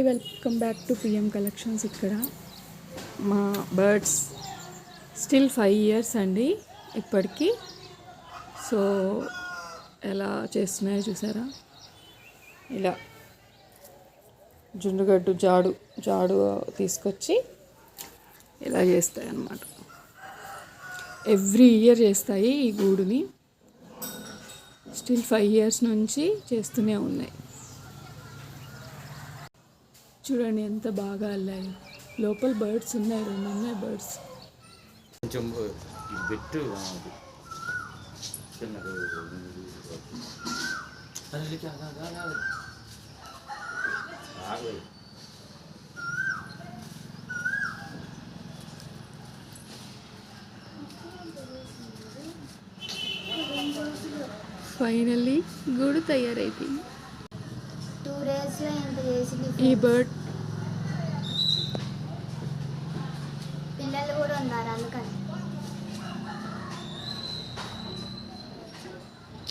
Welcome back to PM collections. ఇక్కడ మా birds still 5 years అండి ఇప్పటికీ. సో ఎలా చేస్తున్నాయో చూసారా, ఇలా జుండుగడ్డు జాడు తీసుకొచ్చి ఇలా చేస్తాయి అన్నమాట. ఎవ్రీ ఇయర్ చేస్తాయి ఈ గూడుని. స్టిల్ 5 years నుంచి చేస్తూనే ఉన్నాయి. చూడండి ఎంత బాగా అల్లాయి. లోపల బర్డ్స్ ఉన్నాయి, 2 ఉన్నాయి బర్డ్స్. కొంచెం పెట్టు ఫైనల్లీ గూడు తయారైపోయింది. 2 daysలో ఎంత చేసింది. ఈ బర్డ్ పిల్లలు కూడా ఉన్నారు అందుకని.